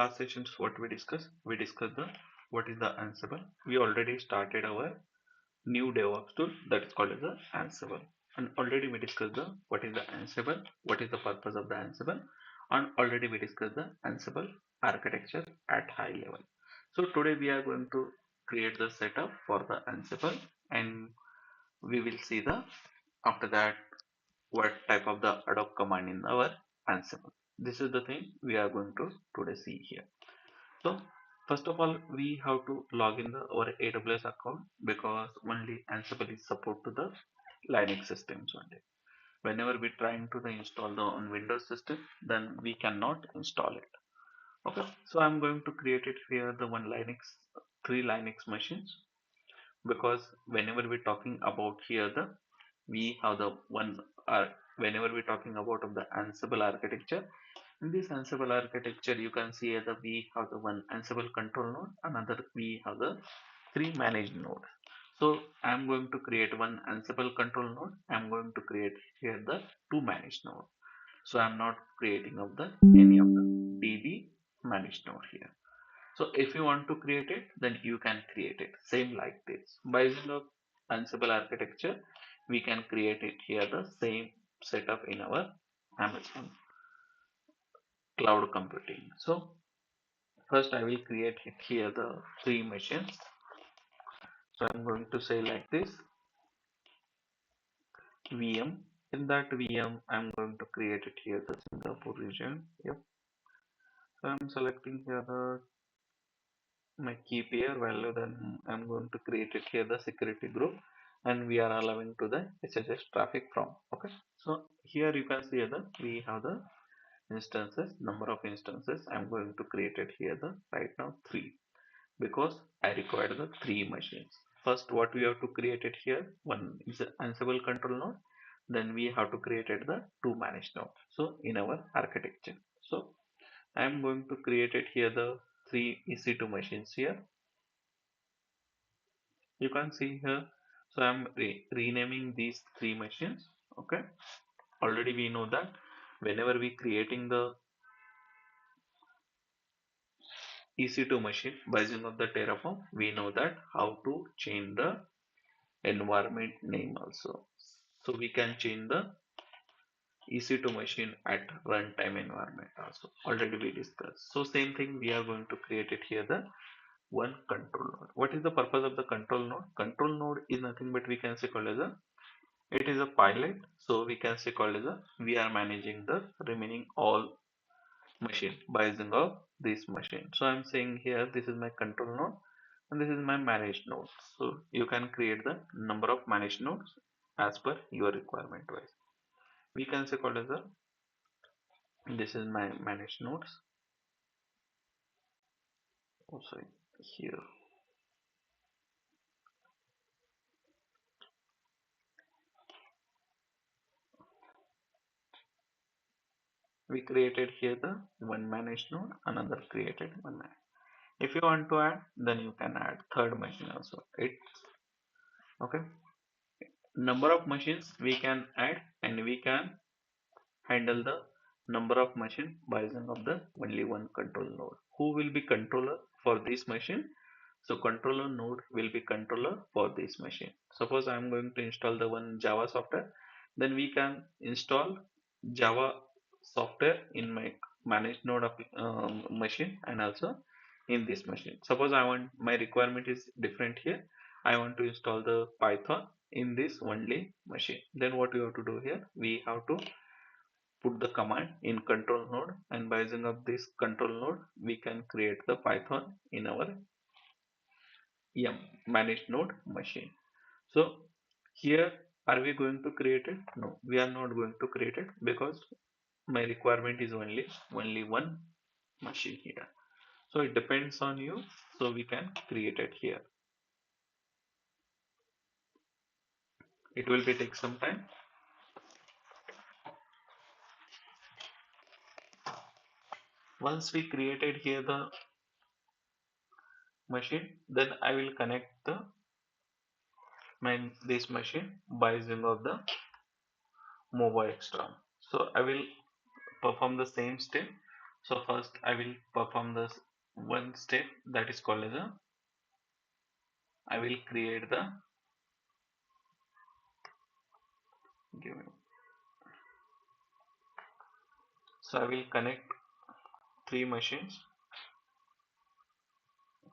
last sessions what we discussed? We discussed the what is the Ansible. We already started our new DevOps tool that is called as the Ansible. And already we discussed the what is the Ansible, what is the purpose of the Ansible, and already we discussed the Ansible architecture at high level. So today we are going to create the setup for the Ansible, and we will see the after that what type of the ad-hoc command in our Ansible. This is the thing we are going to today see here. So first of all, we have to log in our AWS account because only Ansible is support to the Linux systems only. Whenever we trying to install the on Windows system, then we cannot install it. Okay, so I'm going to create it here the one Linux, three Linux machines, because whenever we're talking about here the we have the one whenever we're talking about of the Ansible architecture. In this Ansible architecture, you can see here that we have the one Ansible control node, another we have the three managed nodes. So I'm going to create one Ansible control node. I'm going to create here the two managed node. So I'm not creating of the any of the DB managed node here. So if you want to create it, then you can create it same like this. By using the Ansible architecture, we can create it here the same setup in our Amazon cloud computing. So first I will create it here the three machines. So I'm going to say like this VM. In that VM, I'm going to create it here the Singapore region. Yep. So I'm selecting here the my key pair value. Then I'm going to create it here the security group, and we are allowing to the SSH traffic from. Okay. So here you can see that we have the instances, number of instances. I'm going to create it here the right now three, because I require the three machines. First, what we have to create it here, one is the Ansible control node, then we have to create it the two managed node. So in our architecture, so I'm going to create it here the three EC2 machines here. You can see here. So I'm renaming these three machines. Okay. Already we know that whenever we creating the EC2 machine by using of the Terraform, we know that how to change the environment name also. So we can change the EC2 machine at runtime environment also. Already we discussed. So same thing we are going to create it here the one control node. What is the purpose of the control node? Control node is nothing but we can say called as a it is a pilot. So we can say called as a we are managing the remaining all machine by using of this machine. So I'm saying here this is my control node and this is my managed node. So you can create the number of managed nodes as per your requirement wise. We can say called as a this is my managed nodes. Oh, sorry, here we created here the one managed node, another created one managed. If you want to add, then you can add third machine also. It's okay. Number of machines we can add, and we can handle the number of machine by using of the only one control node. Who will be controller for this machine? So controller node will be controller for this machine. Suppose I am going to install the one Java software, then we can install Java software in my managed node of machine and also in this machine. Suppose I want my requirement is different here. I want to install the Python in this only machine. Then what we have to do here? We have to put the command in control node, and by using of this control node we can create the Python in our managed node machine. So here are we going to create it? No, we are not going to create it because my requirement is only one machine here. So it depends on you, so we can create it here. It will be take some time. Once we created here the machine, then I will connect the this machine by using of the mobile extra. So I will perform the same step. So first I will perform this one step that is called as a I will create the give me so I will connect three machines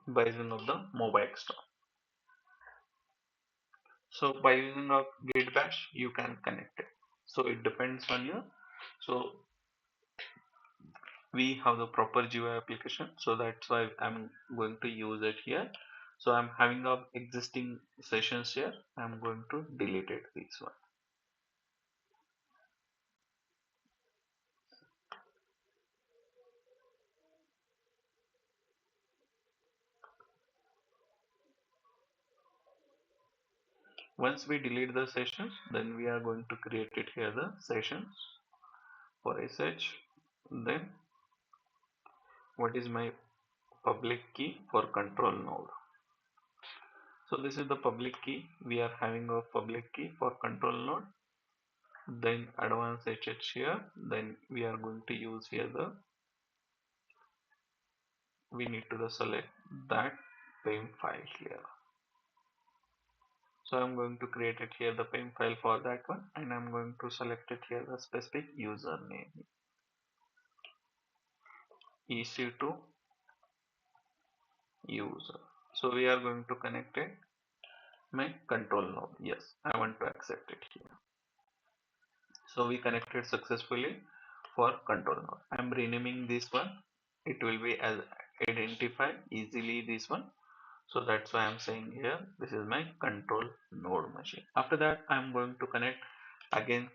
by using of the mobile store. So by using of git bash you can connect it. So it depends on you. So we have the proper GUI application, so that's why I'm going to use it here. So I'm having of existing sessions here. I'm going to delete it this one. Once we delete the sessions, then we are going to create it here the sessions for SH. Then what is my public key for control node? So this is the public key. We are having a public key for control node. Then advanced SH here. Then we are going to use here the we need to select that PIM file here. So I'm going to create it here the PIM file for that one, and I'm going to select it here the specific username EC2 user. So we are going to connect it my control node. Yes, I want to accept it here. So we connected successfully for control node. I'm renaming this one. It will be as identify easily this one. So that's why I'm saying here this is my control node machine. After that I'm going to connect again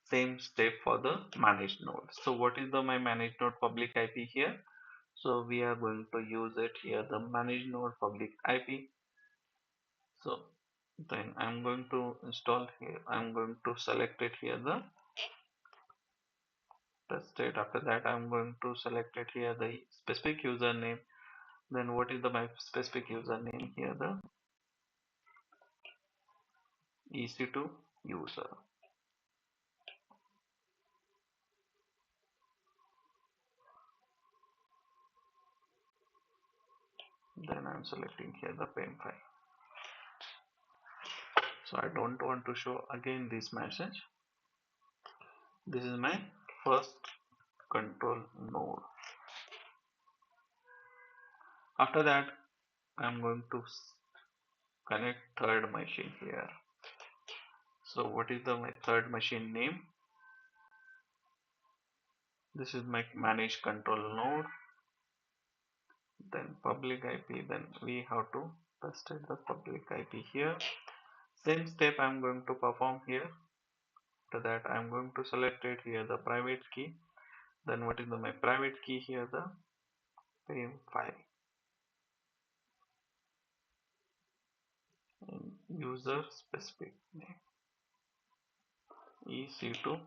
same step for the managed node. So what is the my managed node public IP here? So we are going to use it here the managed node public IP. So then I'm going to install here. I'm going to select it here the test it. After that I'm going to select it here the specific username. Then what is the my specific username here the EC2 user. Then I'm selecting here the PIM file. So I don't want to show again this message. This is my first control node. After that I'm going to connect third machine here. So what is the my third machine name? This is my manage control node. Then public IP. Then we have to paste the public IP here. Same step I'm going to perform here. After that I'm going to select it here the private key. Then what is the my private key here the PIM file. And user specific name EC2.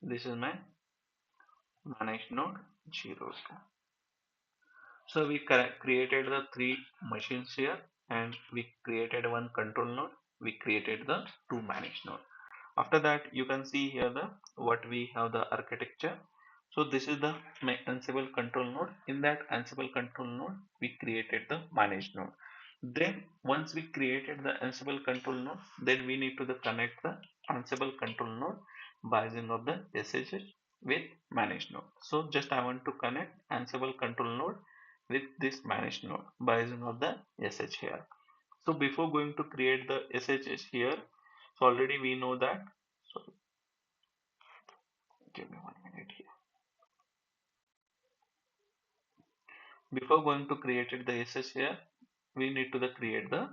This is my managed node 02. So we created the three machines here, and we created one control node. We created the two managed node. After that you can see here the what we have the architecture. So this is the my Ansible control node. In that Ansible control node we created the managed node. Then once we created the Ansible control node, then we need to connect the Ansible control node by using of the SSH with managed node. So just I want to connect Ansible control node with this managed node by using of the SSH here. So before going to create the SSH here, so already we know that. So give me 1 minute here. Before going to create it, the SS here, we need to create the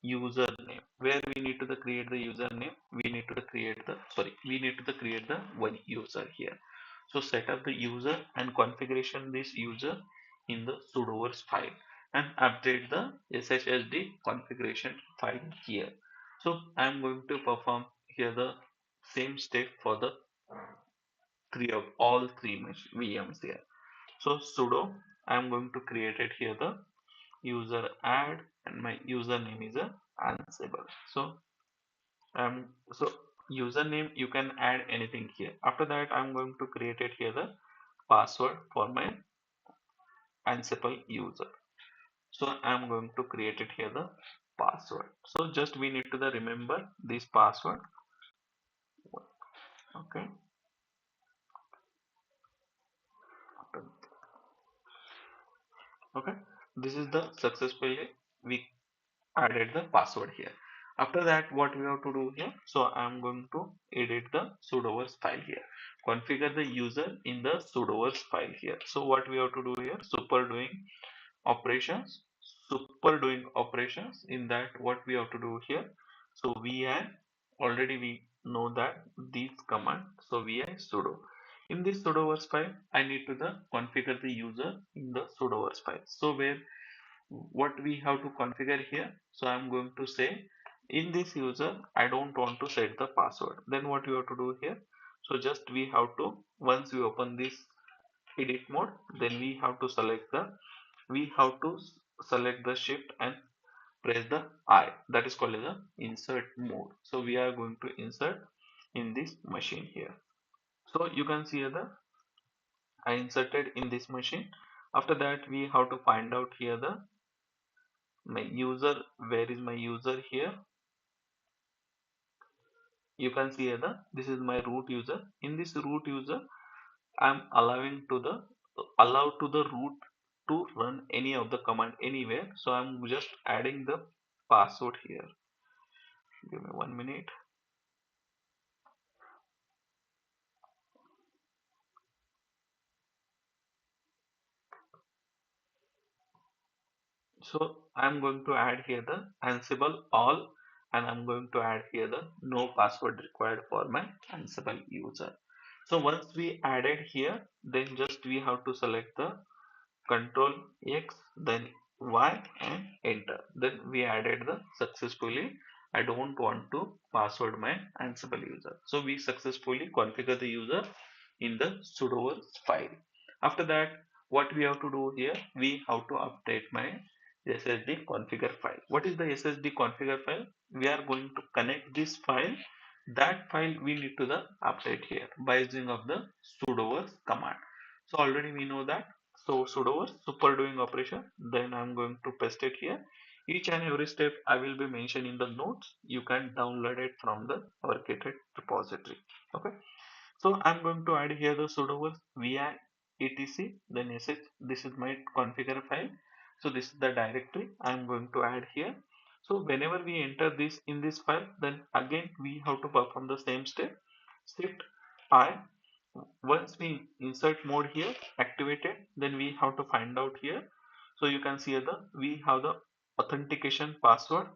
username. Where we need to create the username, we need to create the we need to create the one user here. So set up the user and configuration this user in the sudoers file and update the SSHD configuration file here. So I am going to perform here the same step for the all three VMs here. So sudo I am going to create it here the user add, and my username is a Ansible. So username, you can add anything here. After that, I'm going to create it here the password for my Ansible user. So I'm going to create it here the password. So just we need to the remember this password. Okay. Okay. This is the successfully we added the password here. After that, what we have to do here? So I'm going to edit the sudoers file here. Configure the user in the sudoers file here. So what we have to do here? Operations. Super doing operations. In that, what we have to do here? So vi, already we know that these command. So vi sudo. In this sudoers file, I need to the configure the user in the sudoers file. So where what we have to configure here, so I'm going to say in this user I don't want to set the password. Then what you have to do here, so just we have to, once we open this edit mode, then we have to select the shift and press the I, that is called as the insert mode. So we are going to insert in this machine here. So you can see the I inserted in this machine. After that, we have to find out here the my user. Where is my user here? You can see here the this is my root user. In this root user, I'm allowed to the root to run any of the command anywhere. So I'm just adding the password here. Give me 1 minute. So I'm going to add here the Ansible all, and I'm going to add here the no password required for my Ansible user. So once we added here, then just we have to select the Control X, then Y and enter. Then we added the successfully. I don't want to password my Ansible user. So we successfully configure the user in the sudo file. After that, what we have to do here, we have to update my SSD configure file. What is the SSD configure file? We are going to connect this file. That file we need to the update here by using of the sudo command. So already we know that. So sudo super doing operation. Then I'm going to paste it here. Each and every step I will be mentioning in the notes. You can download it from the our GitHub repository. Okay. So I'm going to add here the sudo vi etc then sh. This is my configure file. So this is the directory I'm going to add here. So whenever we enter this in this file, then again we have to perform the same step. Shift I. Once we insert mode here activated, then we have to find out here. So you can see the we have the authentication password,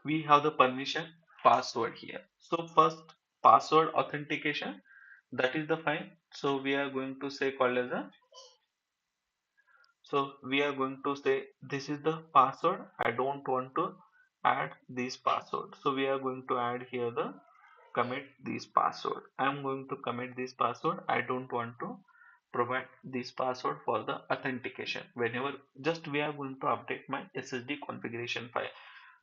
we have the permission password here. So first password authentication, that is the file. So we are going to say called as a, so we are going to say this is the password. I don't want to add this password. So we are going to add here the commit this password. I'm going to commit this password. I don't want to provide this password for the authentication. Whenever we are going to update my SSD configuration file,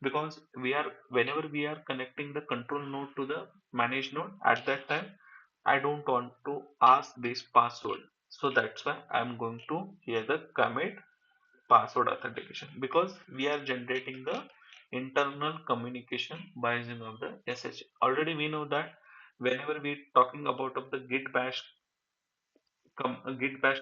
because whenever we are connecting the control node to the manage node, at that time I don't want to ask this password. So that's why I'm going to here the commit password authentication, because we are generating the internal communication by using of the SSH. Already we know that whenever we talking about of the git bash git bash,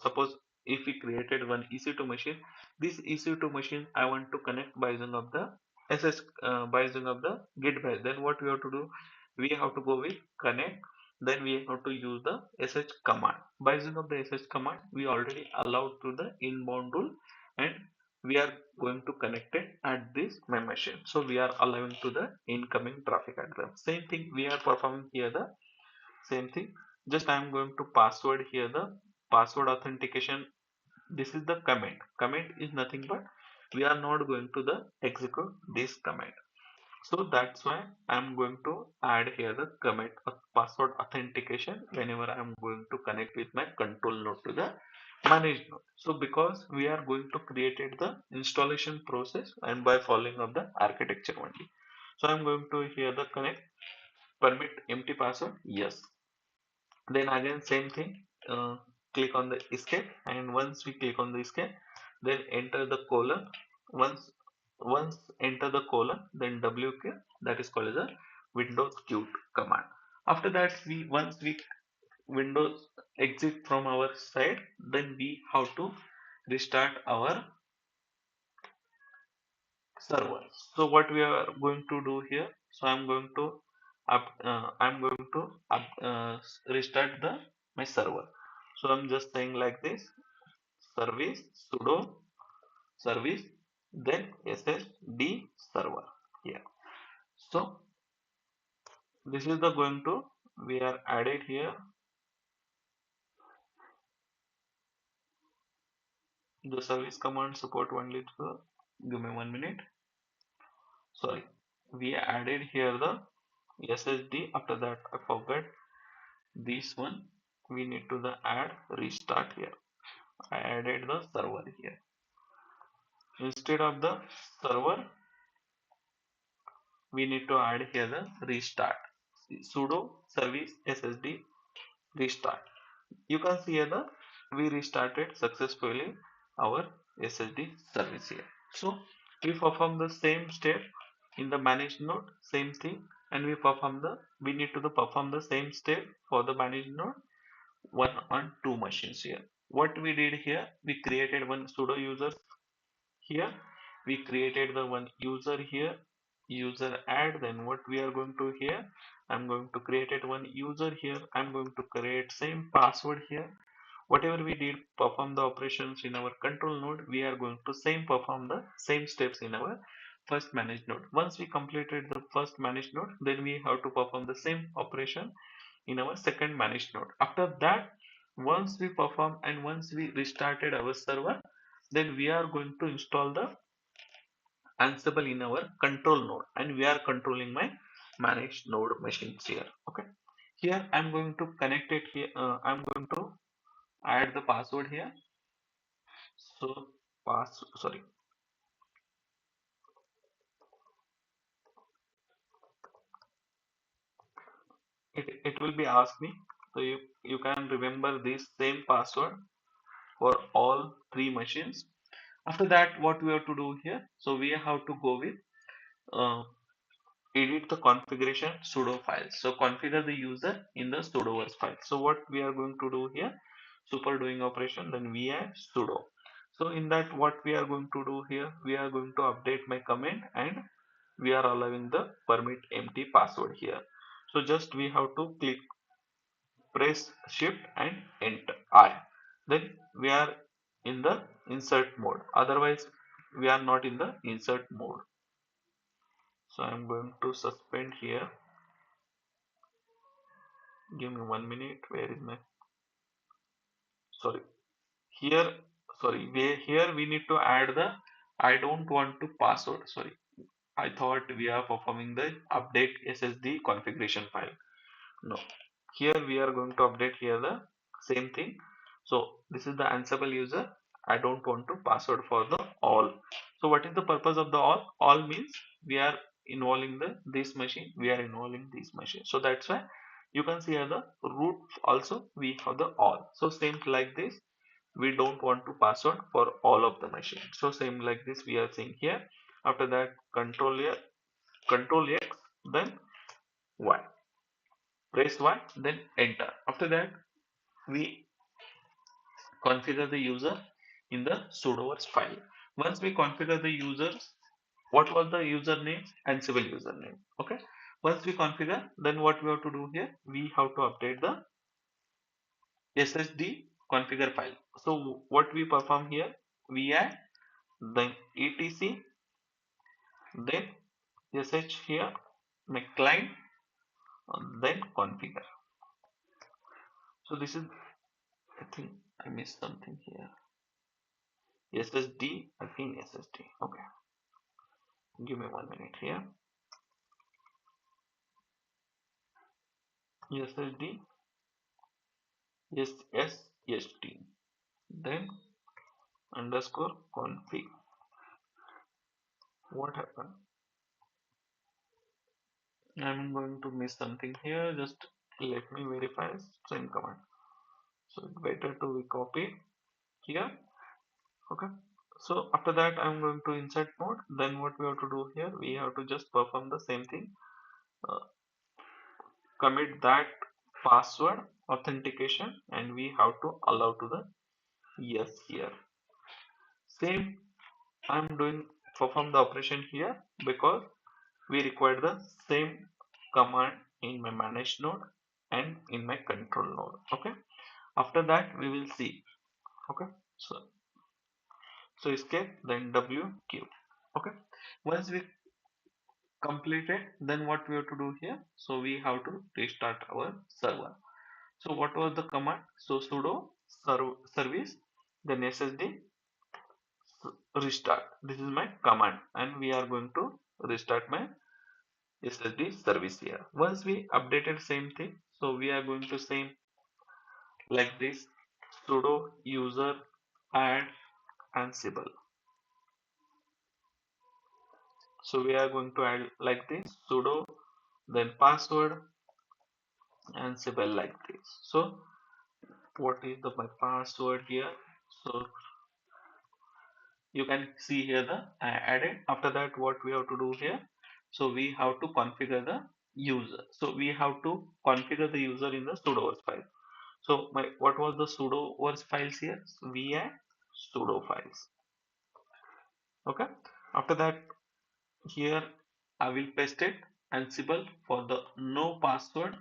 suppose if we created one EC2 machine, this EC2 machine I want to connect by using of the SS by using of the git bash. Then what we have to do, we have to go with connect, then we have to use the sh command. By using of the sh command, we already allowed to the inbound rule, and we are going to connect it at this my machine. So we are allowing to the incoming traffic at them. Same thing we are performing here the same thing. Just I am going to password here the password authentication. This is the command is nothing but we are not going to the execute this command. So that's why I'm going to add here the command of password authentication whenever I'm going to connect with my control node to the manage node. So because we are going to create the installation process and by following of the architecture only. So I'm going to here the connect permit empty password, yes. Then again same thing, click on the escape, and once we click on the escape, then enter the colon. Once enter the colon, then wk, that is called as a Windows Qt command. After that, once we Windows exit from our side, then we have to restart our server. So what we are going to do here? So I'm going to restart the my server. So I'm just saying like this: service sudo service, then ssd server here. So this is the going to we are added here the service command support only to, give me 1 minute. Sorry, we added here the ssd. After that I forgot this one, we need to the add restart here. I added the server here. Instead of the server, we need to add here the restart. Sudo service ssd restart. You can see here the we restarted successfully our ssd service here. So we perform the same step in the manage node, same thing, and we need to perform the same step for the manage node one on two machines here. What we did here, we created one sudo user here, we created the one user here, user add. Then what we are going to here, I'm going to create it one user here, I'm going to create same password here. Whatever we did perform the operations in our control node, we are going to same perform the same steps in our first manage node. Once we completed the first manage node, then we have to perform the same operation in our second managed node. After that, once we perform and once we restarted our server, then we are going to install the Ansible in our control node, and we are controlling my managed node machines here. Okay, here I'm going to connect it here. I'm going to add the password here. So sorry, it will be asked me. So you can remember this same password for all three machines. After that, what we have to do here? So we have to go with uh, edit the configuration sudo file. So configure the user in the sudoers file. So what we are going to do here? Super doing operation, then vi sudo. So in that, what we are going to do here? We are going to update my command, and we are allowing the permit empty password here. So just we have to press shift and enter I. Then we are in the insert mode. Otherwise, we are not in the insert mode. So I'm going to suspend here. Give me 1 minute. Where is my, sorry, here, sorry, here we need to add the I don't want to password. Sorry, I thought we are performing the update ssd configuration file. No, here we are going to update here the same thing. So this is the Ansible user. I don't want to password for the all. So what is the purpose of the all means we are involving the this machine, we are involving this machine. So that's why you can see here the root also we have the all. So same like this, we don't want to password for all of the machine. So same like this we are seeing here. After that, control x, then y, press y, then enter. After that, we configure the user in the sudoers file. Once we configure the users, what was the username? Ansible username. Okay. Once we configure, then what we have to do here? We have to update the SSD configure file. So what we perform here? We add then etc, then sh here, my client, then configure. So this is, I think I missed something here. SSD, I think SSD. Okay, give me 1 minute here. SSD, SSHT. then underscore config. What happened? I'm going to miss something here. Just let me verify same command. So it's better to we copy here. Okay. So after that, I'm going to insert mode. Then what we have to do here, we have to just perform the same thing. Uh, Commit that password authentication, and we have to allow to the yes here. Same, I'm doing perform the operation here because we require the same command in my manage node and in my control node. Okay. After that, we will see. Okay. So escape, then WQ. Okay. Once we complete it, then what we have to do here? So we have to restart our server. So what was the command? So sudo service, then SSD restart. This is my command, and we are going to restart my SSD service here. Once we updated same thing, so we are going to say like this: sudo user add Ansible. So we are going to add like this: sudo, then password Ansible like this. So what is my password here? So you can see here the I added. After that, what we have to do here? So we have to configure the user. So we have to configure the user in the sudo file. So my what was the sudo files here? So we add sudo files. Okay. After that, here I will paste it Ansible for the no password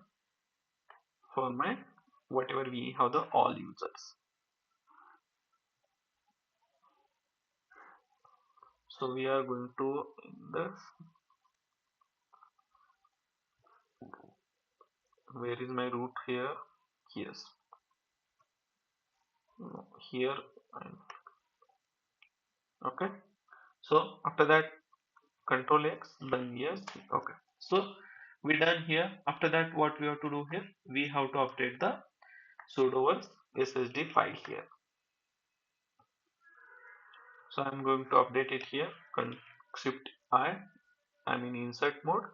for my whatever we have the all users. So we are going to in this, where is my root here? Yes, no, here. Okay. So after that, control X, then yes. Okay. So we done here. After that, what we have to do here? We have to update the sudo SSD file here. So I'm going to update it here. Shift I. I'm in insert mode.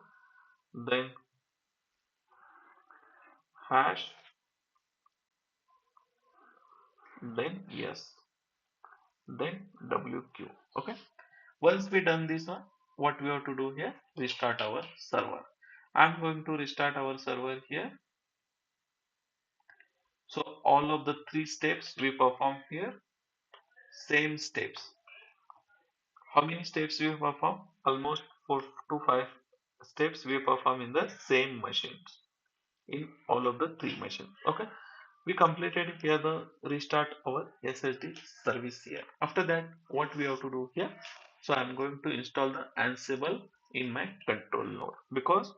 Then hash. Then yes. Then WQ. Okay. Once we done this one, what we have to do here? Restart our server. I'm going to restart our server here. So all of the three steps we perform here, same steps. How many steps we perform? Almost 4 to 5 steps we perform in the same machines, in all of the three machines. Okay. We completed here the restart our SSD service here. After that, what we have to do here? So I'm going to install the Ansible in my control node, because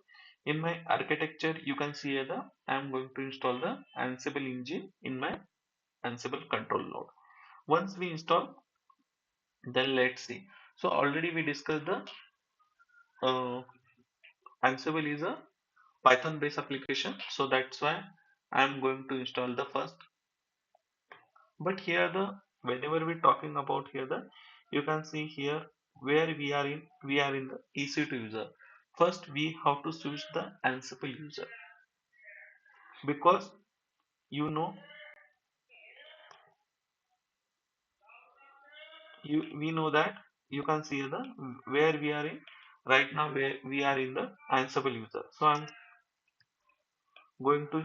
in my architecture you can see here the I'm going to install the Ansible engine in my Ansible control node. Once we install, then let's see. So already we discussed the Ansible is a Python based application, so that's why I'm going to install the first. But here the whenever we're talking about here the you can see here where we are in the EC2 user. First we have to switch the Ansible user, because you know we know that you can see the where we are in right now, where we are in the Ansible user. So I'm going to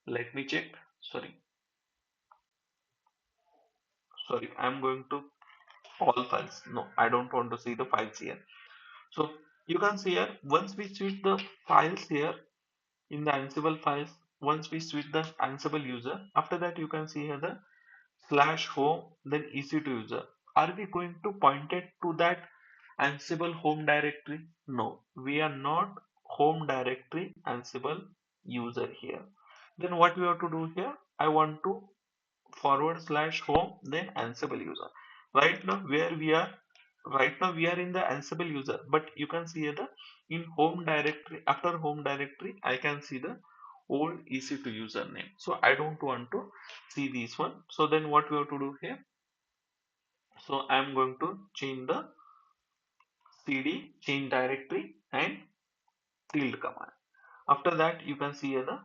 let me check. Sorry, I'm going to all files. No, I don't want to see the files here. So you can see here once we switch the files here in the Ansible files, once we switch the Ansible user, after that you can see here the slash home, then EC2 user. Are we going to point it to that Ansible home directory? No, we are not home directory Ansible user here. Then what we have to do here? I want to forward slash home, then Ansible user. Right now where we are, right now we are in the Ansible user, but you can see here the in home directory, after home directory I can see the old EC2 username. So I don't want to see this one. So then what we have to do here? So I'm going to change the cd change directory and tilde command. After that you can see here the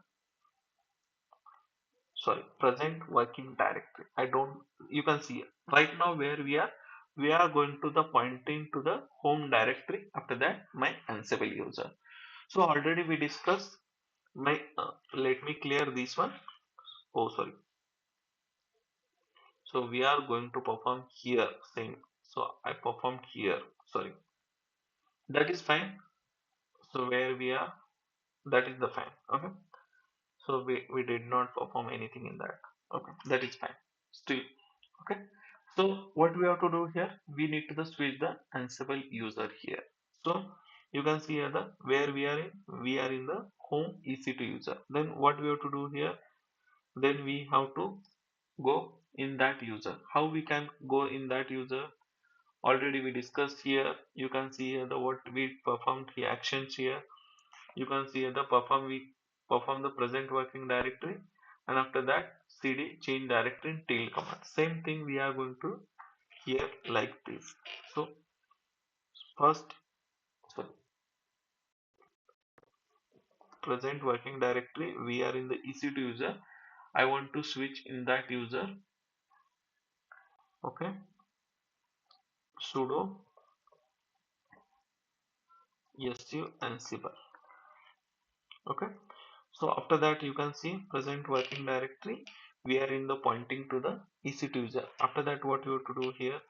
present working directory. I don't You can see right now where we are going to the pointing to the home directory. After that my Ansible user. So already we discussed my let me clear this one. Oh sorry. So we are going to perform here same. So I performed here. Sorry. That is fine. So where we are, that is the fine. Okay. So we did not perform anything in that. Okay. That is fine. Still. Okay. So what we have to do here, we need to switch the Ansible user here. So you can see here the where we are in the home EC2 user. Then what we have to do here, then we have to go in that user. How we can go in that user? Already we discussed here. You can see here the what we performed the actions here. You can see here the we perform the present working directory, and after that cd change directory in tail command. Same thing we are going to here like this. So first, so present working directory, we are in the EC2 user. I want to switch in that user. Okay, sudo su ansible. Okay, so after that you can see present working directory, we are in the pointing to the EC2 user. After that what you have to do here,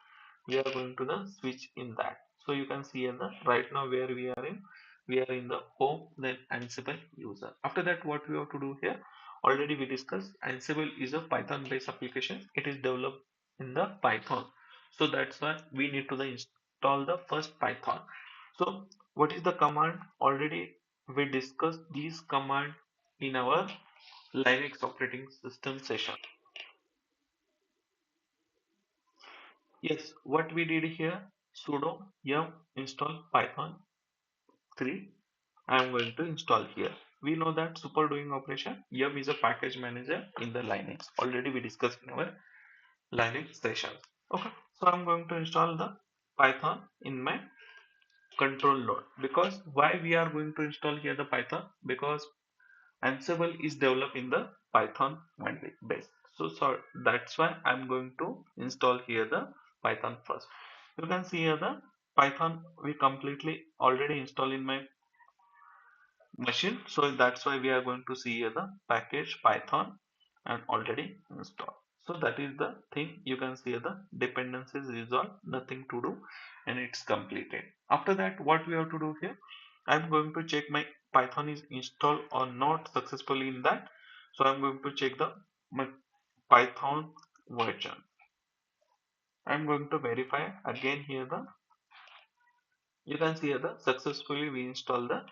we are going to the switch in that. So you can see in the right now where we are in the home, then Ansible user. After that what we have to do here, already we discussed Ansible is a Python based application. It is developed in the Python. So that's why we need to install the first Python. So what is the command? Already we discussed these command in our Linux operating system session. Yes, what we did here, sudo yum install python 3. I am going to install here. We know that super doing operation, yum is a package manager in the Linux. Already we discussed in our Linux sessions. Okay, so I'm going to install the Python in my control node. Because why we are going to install here the Python? Because Ansible is developed in the Python base. So that's why I'm going to install here the Python first. You can see here the Python we completely already installed in my machine. So that's why we are going to see here the package Python and already installed. So that is the thing. You can see here the dependencies resolved, nothing to do, and it's completed. After that, what we have to do here, I'm going to check my Python is installed or not successfully in that. So I'm going to check the my Python version. I'm going to verify again here the you can see here the successfully we install the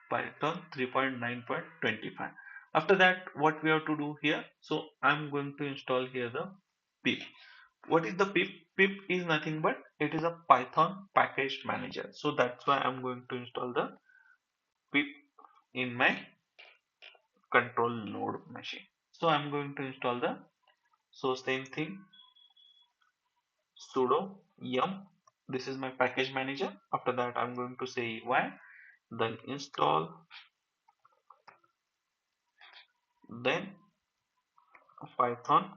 Python 3.9.25. After that, what we have to do here? So I'm going to install here the pip. What is the pip? Pip is nothing but it is a Python package manager. So that's why I'm going to install the pip in my control node machine. So I'm going to install the same thing sudo yum. This is my package manager. After that, I'm going to say y, then install, then Python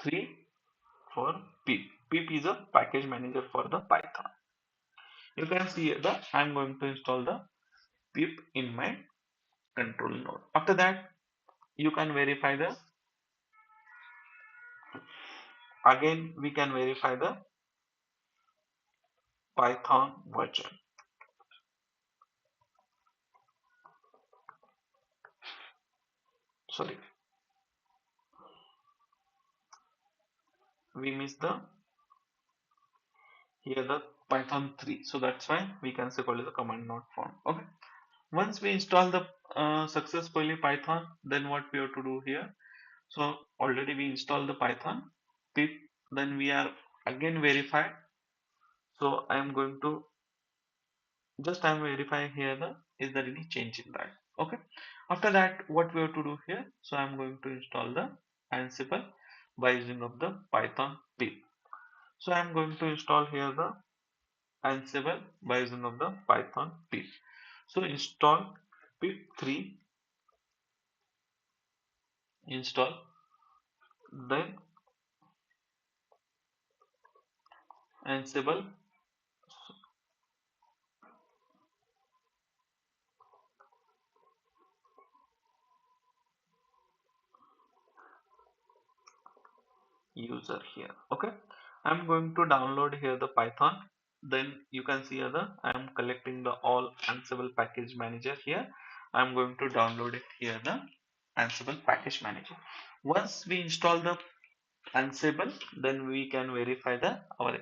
3 for pip. Pip is a package manager for the Python. You can see that I'm going to install the pip in my control node. After that, you can verify the again we can verify the Python version. Sorry, we missed the here the Python 3. So that's why we can say call it the command not found. Okay. Once we install the successfully Python, then what we have to do here? So already we installed the Python pip, then we are again verified. So I am going to just I am verifying here the is there any change in that. Okay. After that, what we have to do here? So I'm going to install the Ansible by using of the Python pip. So I'm going to install here the Ansible by using of the Python pip. So install pip3 install, then Ansible user here. Okay, I'm going to download here the Python. Then you can see here the I'm collecting the all Ansible package manager here. I'm going to download it here the Ansible package manager. Once we install the Ansible, then we can verify the our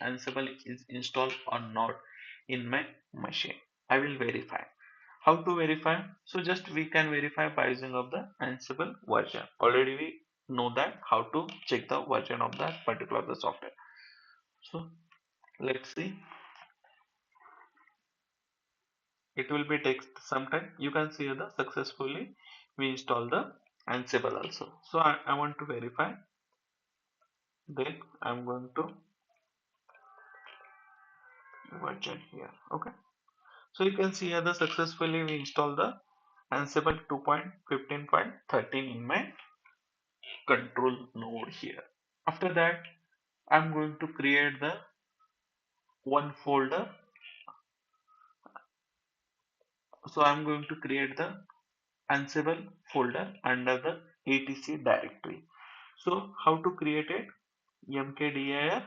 Ansible is installed or not in my machine. I will verify. How to verify? So just we can verify by using of the Ansible version. Already we know that how to check the version of that particular the software. So let's see. It will be take some time. You can see the successfully we install the Ansible also. So I want to verify. Then I'm going to version here. Okay. So you can see here the successfully we install the Ansible 2.15.13 in my control node here. After that, I'm going to create the one folder. So I'm going to create the Ansible folder under the etc directory. So how to create it? Mkdir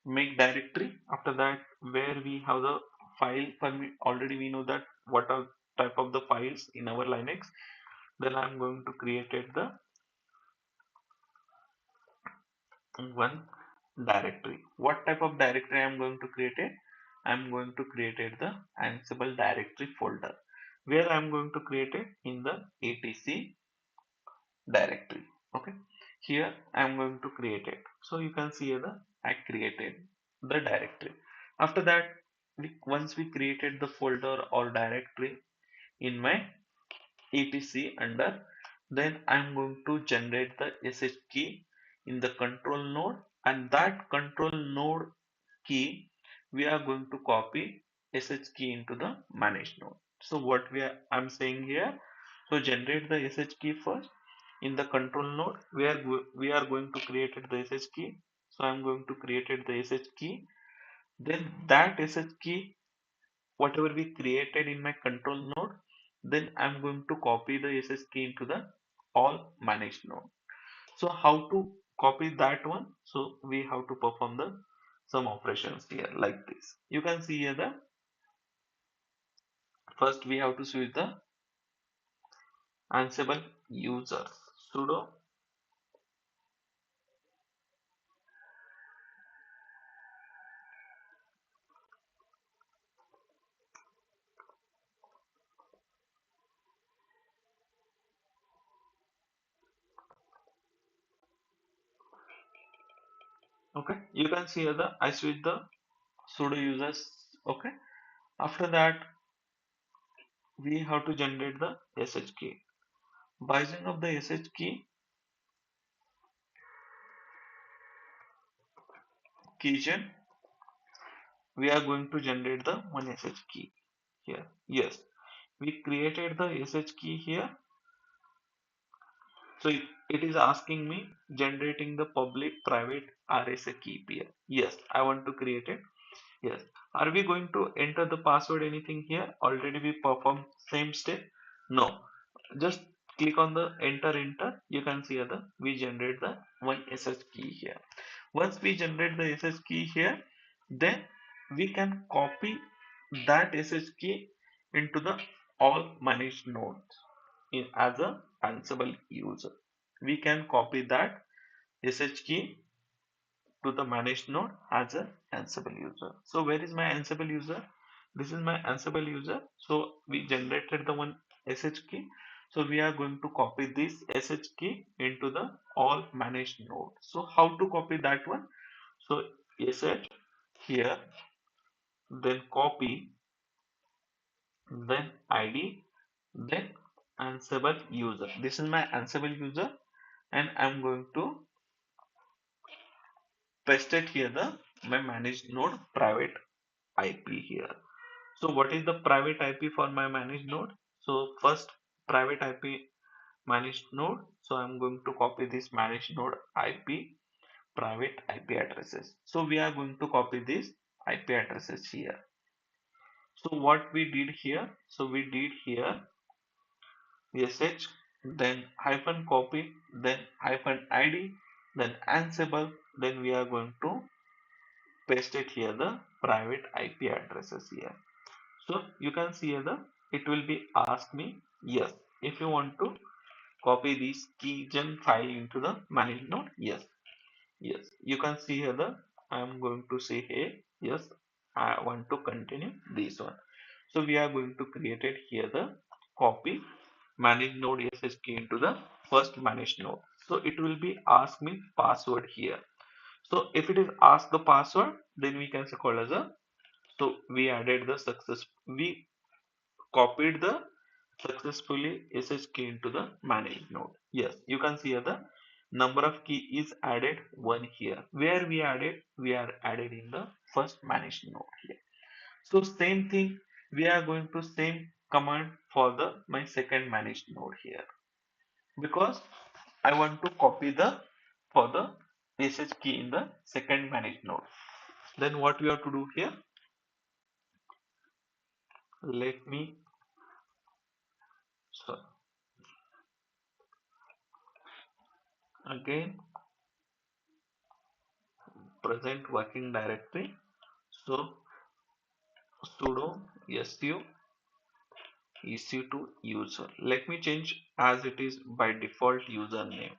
make directory. After that, where we have the file permit, already we know that what are type of the files in our Linux. Then I'm going to create it the one directory. What type of directory I'm going to create it? I'm going to create it the Ansible directory folder, where I'm going to create it in the etc directory. Okay, here I'm going to create it. So you can see here the I created the directory. After that, once we created the folder or directory in my etc under, then I'm going to generate the SSH key in the control node, and that control node key we are going to copy SSH key into the manage node. So what I'm saying here, so generate the SSH key first in the control node where we are going to create the SSH key. So I'm going to create the SSH key. Then that SSH key whatever we created in my control node, then I'm going to copy the SSH key into the all managed node. So how to copy that one? So we have to perform the some operations here like this. You can see here the first we have to switch the Ansible users sudo. Okay, you can see here the I switch the sudo users. Okay, after that we have to generate the SSH key. By using of the SSH key keygen, we are going to generate the one SSH key here. Yes, we created the SSH key here. So it is asking me generating the public private RSA key here. Yes, I want to create it. Yes. Are we going to enter the password anything here? Already we perform same step. No. Just click on the enter. You can see the we generate the one SSH key here. Once we generate the SSH key here, then we can copy that SSH key into the all managed nodes in as a Ansible user. We can copy that SSH key to the managed node as a Ansible user. So where is my Ansible user? This is my Ansible user. So we generated the one SSH key. So we are going to copy this SSH key into the all managed node. So how to copy that one? So SSH here, then copy, then ID, then Ansible user. This is my Ansible user, and I'm going to paste it here the my managed node private IP here. So what is the private IP for my managed node? So first private IP managed node. So I'm going to copy this managed node IP private IP addresses. So we are going to copy these IP addresses here. So what we did here? So we did here SSH, then hyphen copy, then hyphen ID, then Ansible, then we are going to paste it here the private IP addresses here. So you can see here the it will be ask me yes if you want to copy this keygen file into the managed node. Yes, you can see here the I am going to say hey yes I want to continue this one. So we are going to create it here the copy managed node SSH key into the first managed node. So it will be ask me password here. So if it is ask the password, then we can say call as a so we added the success we copied the successfully SSH key into the managed node. Yes, you can see here the number of key is added one here. Where we are added in the first managed node here. So same thing we are going to same command for the my second managed node here because I want to copy the for the SSH key in the second managed node. Then what we have to do here? Let me so again present working directory. So sudo su ec2 user. Let me change as it is by default username.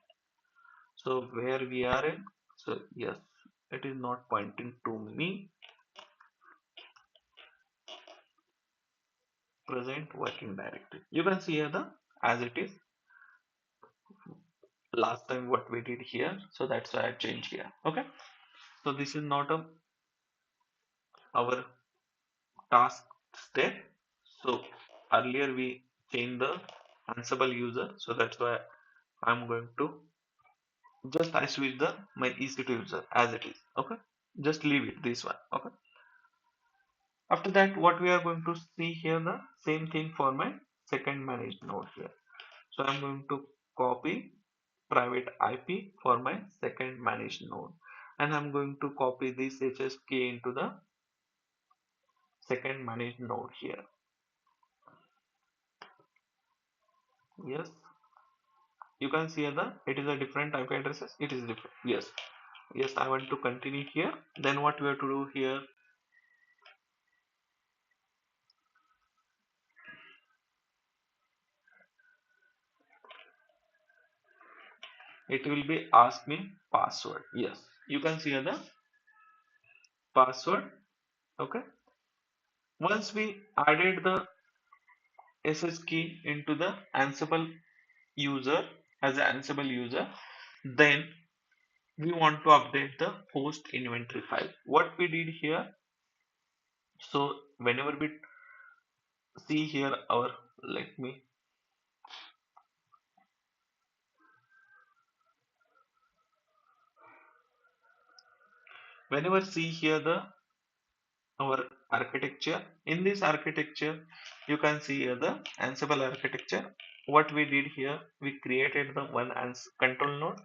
So where we are in, so yes, it is not pointing to me. Present working directory. You can see here the as it is last time what we did here. So that's why I changed here. Okay. So this is not a our task step. So earlier we changed the Ansible user. So that's why I'm going to just I switch the my EC2 user as it is. Okay, just leave it this one. Okay, after that what we are going to see here the same thing for my second managed node here. So I'm going to copy private IP for my second managed node, and I'm going to copy this HSK into the second managed node here. Yes, you can see here the it is a different IP addresses. It is different. Yes, I want to continue here. Then what we have to do here? It will be ask me password. Yes, you can see here the password. Okay, once we added the SS key into the Ansible user as an Ansible user, then we want to update the host inventory file. What we did here, so whenever we see here our let me whenever see here the our architecture. In this architecture you can see here the Ansible architecture. What we did here, we created the one control node.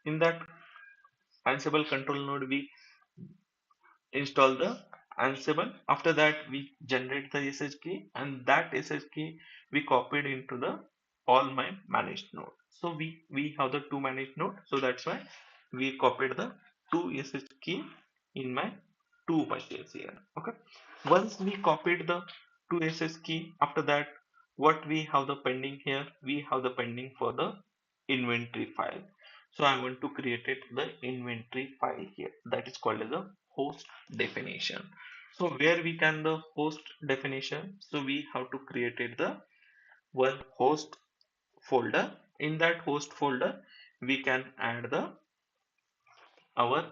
In that Ansible control node we install the Ansible. After that we generate the SSH key, and that SSH key we copied into the all my managed node. So we have the two managed node, so that's why we copied the two SSH key in my two machines here. Okay, once we copied the two SSH key, after that what we have the pending here, we have the pending for the inventory file. So I want to create it the inventory file here, that is called as a host definition. So where we can the host definition, so we have to create it the one host folder. In that host folder we can add the our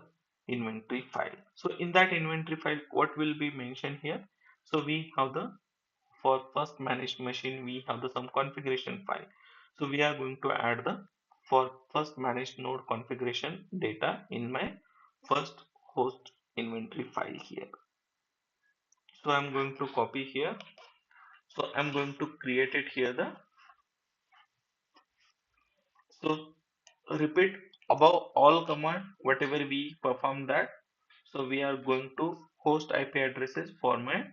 inventory file. So in that inventory file what will be mentioned here, so we have the for first managed machine we have the some configuration file. So we are going to add the for first managed node configuration data in my first host inventory file here. So I'm going to copy here. So I'm going to create it here the so repeat above all command whatever we perform that. So we are going to host IP addresses for my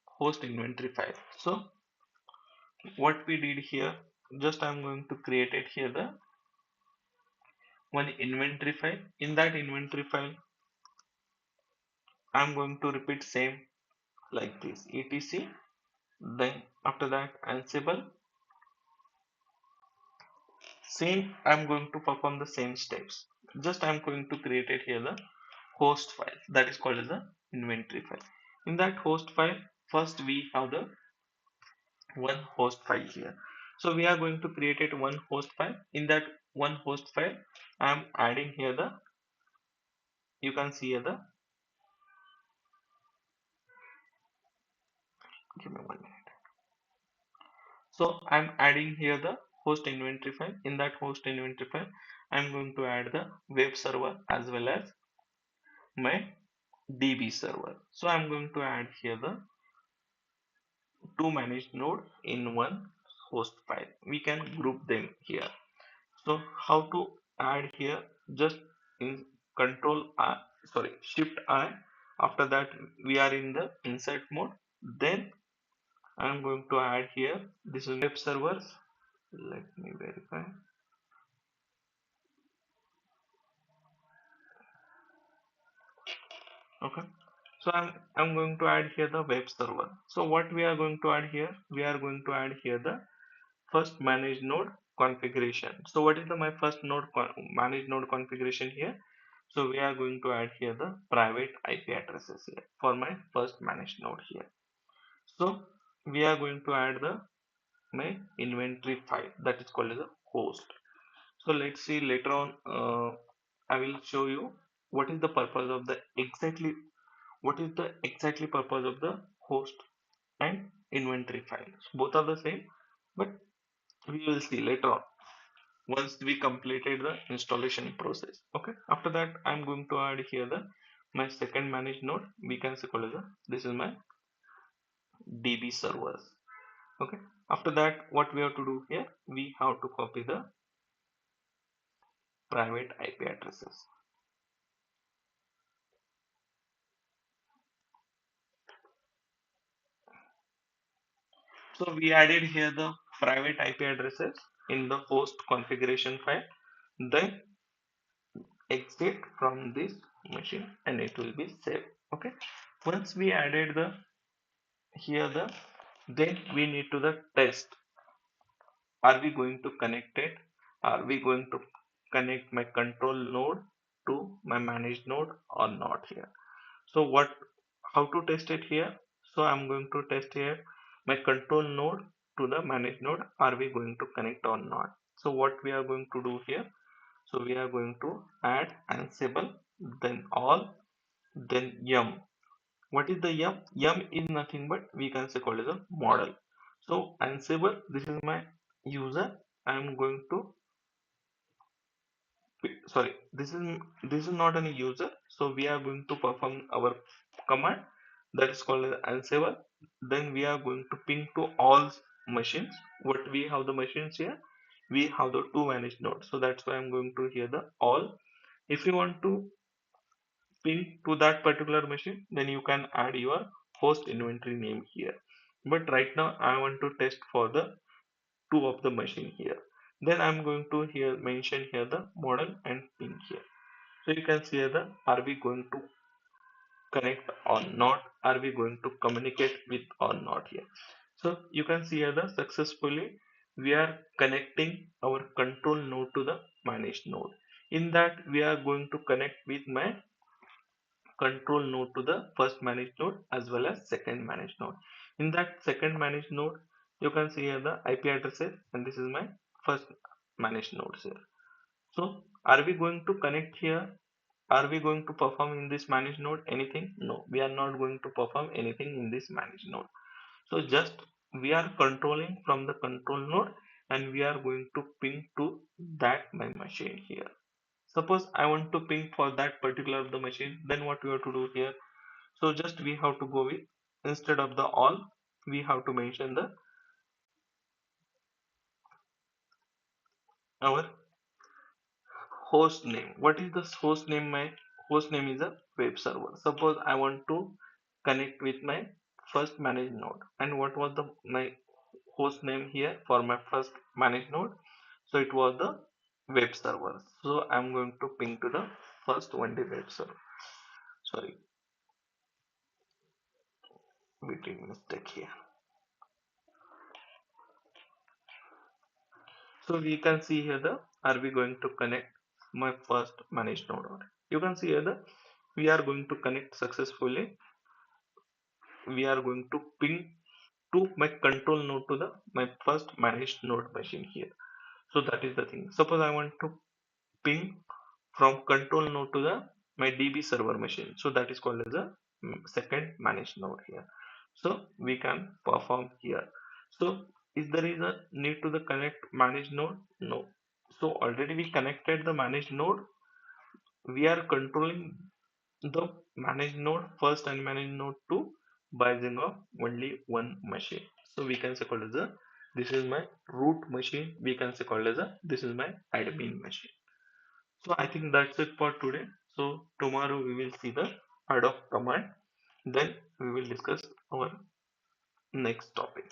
host inventory file. So what we did here, just I'm going to create it here the one inventory file. In that inventory file I'm going to repeat same like this etc. Then after that Ansible, same I'm going to perform the same steps. Just I'm going to create it here the host file that is called as the inventory file. In that host file first we have the one host file here. So we are going to create it one host file. In that one host file I am adding here the, you can see here the, give me 1 minute. So I'm adding here the host inventory file. In that host inventory file I'm going to add the web server as well as my DB server. So I'm going to add here the two managed node in one host file. We can group them here. So how to add here, just in control I, sorry, shift I, after that we are in the insert mode. Then I'm going to add here, this is web servers, let me verify. Okay, so I'm going to add here the web server. So what we are going to add here, we are going to add here the first manage node configuration. So what is the my first node manage node configuration here? So we are going to add here the private IP addresses here for my first managed node here. So we are going to add the my inventory file that is called as a host. So let's see later on. I will show you what is the purpose of the exactly, what is the exactly purpose of the host and inventory files. Both are the same, but we will see later on once we completed the installation process. Okay, after that I'm going to add here the my second managed node, we can say call as a, this is my DB servers. Okay, after that what we have to do here, we have to copy the private IP addresses. So we added here the private IP addresses in the host configuration file. Then exit from this machine and it will be saved. Okay, once we added the here the, then we need to the test, are we going to connect it, are we going to connect my control node to my managed node or not here. So what, how to test it here, so I'm going to test here my control node to the managed node, are we going to connect or not. So what we are going to do here, so we are going to add Ansible, then all, then yum. What is the yum? Yum is nothing but we can say called as a model. So Ansible, this is my user. I am going to, sorry, this is not any user. So we are going to perform our command that is called as Ansible. Then we are going to ping to all machines. What we have the machines here, we have the two managed nodes. So that's why I'm going to here the all. If you want to ping to that particular machine, then you can add your host inventory name here. But right now I want to test for the two of the machine here. Then I'm going to here mention here the model and ping here. So you can see here the, are we going to connect or not, are we going to communicate with or not here. So you can see here the successfully we are connecting our control node to the managed node. In that we are going to connect with my control node to the first managed node as well as second managed node. In that second managed node, you can see here the IP addresses and this is my first managed nodes here. So are we going to connect here? Are we going to perform in this managed node anything? No, we are not going to perform anything in this managed node. So just we are controlling from the control node and we are going to ping to that my machine here. Suppose I want to ping for that particular of the machine, then what we have to do here? So just we have to go with, instead of the all, we have to mention the our host name. What is the host name? My host name is a web server. Suppose I want to connect with my first managed node. And what was the my host name here for my first managed node? So it was the web server. So I'm going to ping to the first one the web server. Sorry, we did mistake here. So we can see here the are we going to connect my first managed node, or you can see here the we are going to connect successfully. We are going to ping to my control node to the my first managed node machine here. So that is the thing. Suppose I want to ping from control node to the my DB server machine. So that is called as a second managed node here. So we can perform here. So is there is a need to the connect managed node? No. So already we connected the managed node. We are controlling the managed node first and managed node two by using of only one machine. So we can say called as a this is my root machine. We can say called as a this is my admin machine. So I think that's it for today. So tomorrow we will see the ad-hoc command. Then we will discuss our next topic.